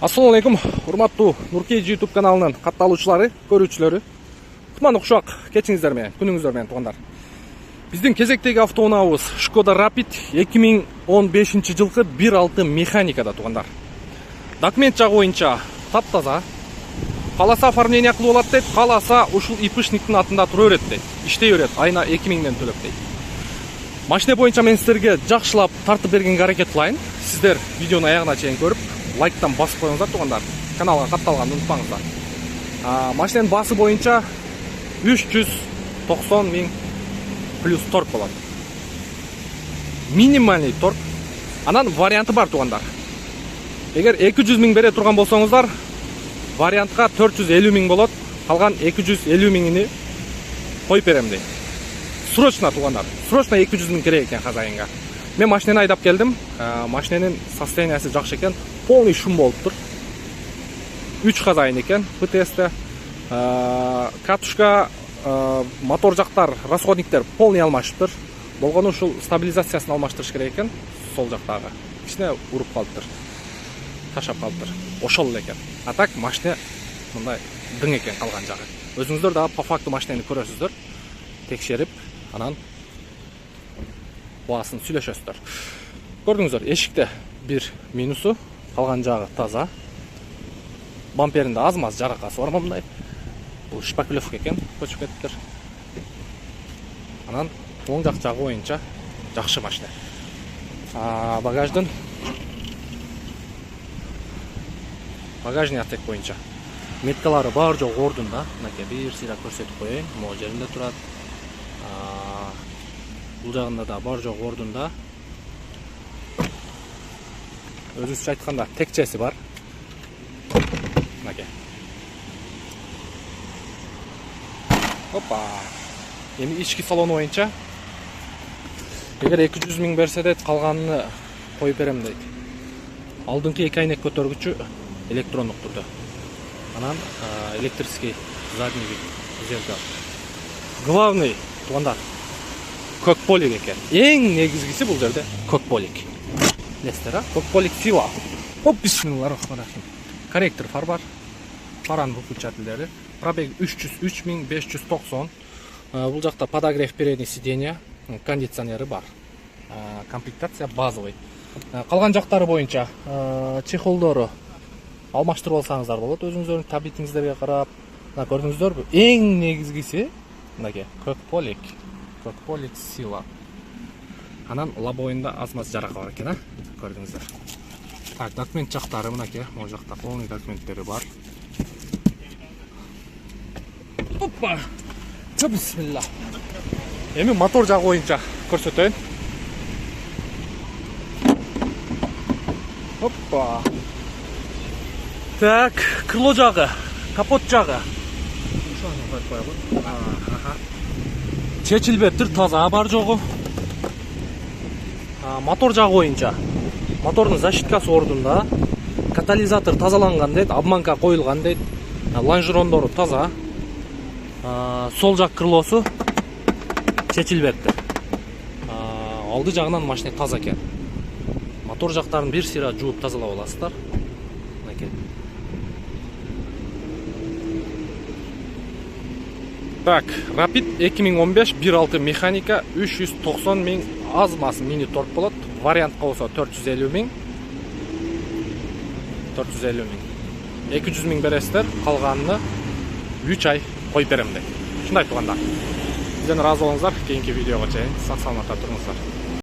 Assalamu alaikum, урматтуу Нуркей YouTube каналынын катталуучулары, көрүүчүлөрү. Кутман укшак кечиңиздер менен, күнүңүздөр менен туугандар. Биздин кезектеги автоунаабыз Skoda Rapid 2015 жылкы 1.6 механикада туугандар. Документ жагы боюнча таптаза. Каласа оформление кылып алат дейт, каласа ушул ИПшниктин атында тура берет дейт. Иштей берет, айына 2000ден төлөп дейт. Машина боюнча мен сиздерге жакшылап тартып бергенге аракет кылайын. Сиздер видеону аягына чейин көрүп, лайктан басып коюңуздар туугандар. Каналга катталганды унутпаңыздар. Машинанын басы боюнча 390 миң плюс торг болот. Минимальный торг. Анан варианты бар туугандар. Эгер 200 миң бере турган болсоңуздар, вариантка 450 миң болот. Калган 250 миңини коюп берем дейт. Срочно туугандар. Срочно 200 миң керек экен хозяинга. Мен машинаны айдап келдим. Машинанын состояниясы жакшы экен. Полный шум болуптур. 3 хозяин экен. ПТС'те катушка, мотор жактар, расходниктер полный алмашыптыр. Болгону ушул стабилизациясын алмаштырыш керек экен. Сол жактагы кичине уруп калыптыр. Ташап калыптыр. Ошол эле экен. А так машина мындай дың экен калган жагы. Өзүңүздөр да по факту машинаны көрөсүздөр. Текшерип, анан баасын сүйлөшөсүздөр. Көрдүңүздөр, эшикте бир минусу, калган жагы таза. Бамперинде аз-маз жаракасы бар мындай. Бул шпаклевка экен, көчүп кетиптир. Анан оң жак жагы боюнча жакшы машина. Багажный отсек боюнча меткалары бар жок ордунда. Мынакей бир сыйра көрсөтүп коеюн. Могу жеринде турат. Бул жагында да бар жок ордунда. Өзүнчө айтканда текчеси бар. Мынакей. Опа. Эми ички салону боюнча эгер 200 миң берсе дейт, калганын коюп берем дейт. Алдыңкы эки айнек көтөргүчү электрондук турда. Анан электрический задний вид зеркал. Главный туугандар көк полик экен. Эң негизгиси бул жерде көк полик. Билесиздер, көк полик сила. Оп, бисмиллахиррахманиррахим. Корректор фар бар. Фаран выключателдери. Пробег 303.590. Бул жакта подогрев передний сиденья, кондиционери бар. Комплектация базовый. Калган жактары боюнча чехолдору алмаштырып алсаңыздар болот. Өзүңүздөрдүн табитиңиздерге карап. Мына көрдүңүздөрбү? Эң негизгиси мынакей көк полик. Көк полик сила. Анан лобоюнда аз-маз жарака бар экен, көрдүңүздөр. Так, документ жактары мынакей, могу жакта полный документтери бар. Опа! Бисмилlah. Эми мотор жагы боюнча көрсөтөйүн. Опа! Так, крыло жагы, капот жагы. Чечилбептир, таза бар жогу. Мотор жагы боюнча мотордун защиткасы ордунда. Катализатор тазаланган дейт, обманка коюлган дейт. Лонжерондору таза. Сол жак крылосу чечилбептир. Алды жагынан машина таза экен. Мотор жактарын бир сыйра жууп тазалап аласыздар. Мынакей. Так, Rapid 2015 1.6 механика 390 миң аз-маз мини торг болот. Вариантка болсо 450 миң. 450 миң. 200 миң бересиздер, калганын 3 ай коюп берем дейт. Ушундай туугандар. Бизден ыраазы болуңуздар. Кийинки видеого чейин сак саламатта туруңуздар.